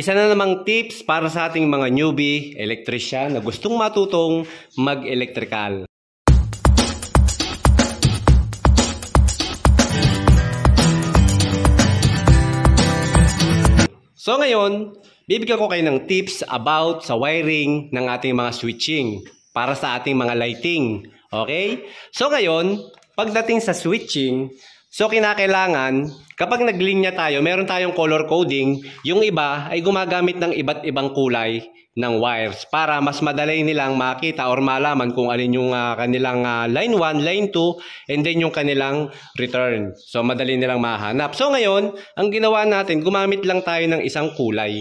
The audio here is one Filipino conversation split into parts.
Isa na namang tips para sa ating mga newbie electrician na gustong matutong mag-electrical. So ngayon, bibigyan ko kayo ng tips about sa wiring ng ating mga switching para sa ating mga lighting. Okay? So ngayon, pagdating sa switching, so kinakailangan, kapag naglinya tayo, meron tayong color coding, yung iba ay gumagamit ng iba't ibang kulay ng wires para mas madali nilang makita or malaman kung alin yung kanilang line 1, line 2, and then yung kanilang return. So madali nilang mahanap. So ngayon, ang ginawa natin, gumamit lang tayo ng isang kulay.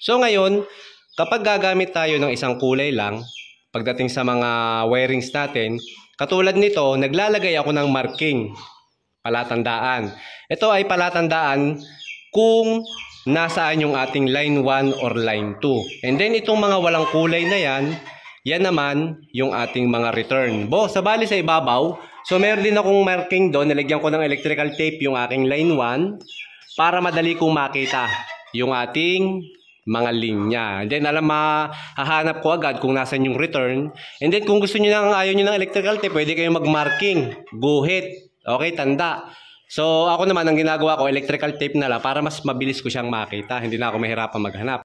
So ngayon, kapag gagamit tayo ng isang kulay lang, pagdating sa mga wirings natin, katulad nito, naglalagay ako ng marking. Palatandaan. Ito ay palatandaan kung nasaan yung ating line 1 or line 2. And then itong mga walang kulay na yan naman yung ating mga return. Sabali sa ibabaw, so meron din akong marking doon, nilagyan ko ng electrical tape yung aking line 1 para madali kong makita yung ating mga linya. And then hahanap ko agad kung nasan yung return. And then kung gusto niyo ayaw niyo ng electrical tape, pwede kayong mag-marking, guhit. Okay, tanda. So, ako naman, ang ginagawa ko, electrical tape na lang para mas mabilis ko siyang makita. Hindi na ako mahirapan maghanap.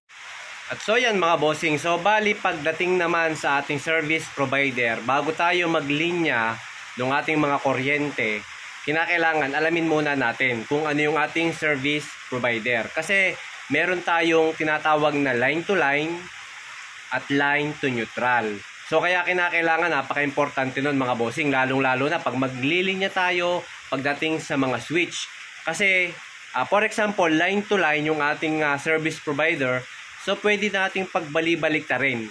At so, yan mga bossing. So, bali, pagdating naman sa ating service provider, bago tayo maglinya ng ating mga kuryente, kinakailangan, alamin muna natin kung ano yung ating service provider. Kasi, meron tayong tinatawag na line to line at line to neutral. So kaya kinakailangan, napaka-importante nun mga bossing, lalong-lalo na pag maglilinya tayo pagdating sa mga switch. Kasi for example, line to line yung ating service provider, so pwede nating pagbali-balik ta rin.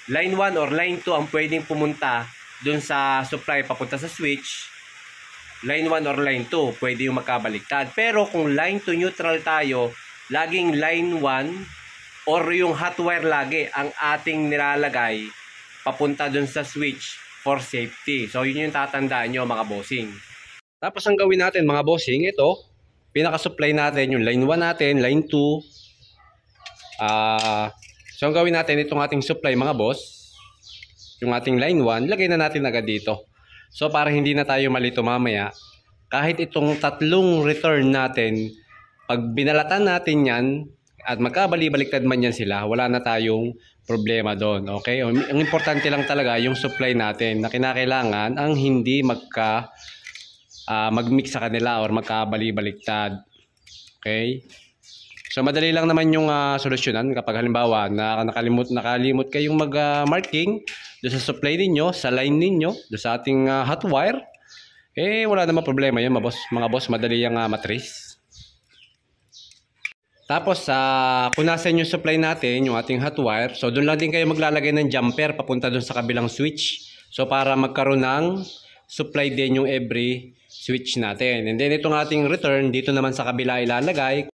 Line 1 or line 2 ang pwedeng pumunta dun sa supply papunta sa switch. Line 1 or line 2 pwede yung magkabaliktad. Pero kung line to neutral tayo, laging line 1 or yung hot wire lagi ang ating nilalagay papunta dun sa switch for safety. So, yun yung tatandaan nyo mga bossing. Tapos, ang gawin natin mga bossing, ito, pinaka-supply natin yung line 1 natin, line 2. So, ang gawin natin, itong ating supply mga boss, yung ating line 1, lagay na natin agad dito. So, para hindi na tayo malito mamaya, kahit itong tatlong return natin, pag binalatan natin yan, at magkabali-baliktad man yan sila, wala na tayong problema doon. Okay? Ang importante lang talaga yung supply natin na kinakailangan ang hindi mag-mix sa kanila or magkabali-baliktad. Okay? So madali lang naman yung solusyonan kapag halimbawa na nakalimot kayong mag-marking doon sa supply ninyo, sa line ninyo, doon sa ating hot wire, wala naman problema yun mga boss, madali yung matrace. Tapos, kung nasan yung supply natin, yung ating hot wire, so doon lang din kayo maglalagay ng jumper papunta doon sa kabilang switch. So, para magkaroon ng supply din yung every switch natin. And then, itong ating return, dito naman sa kabila ilalagay.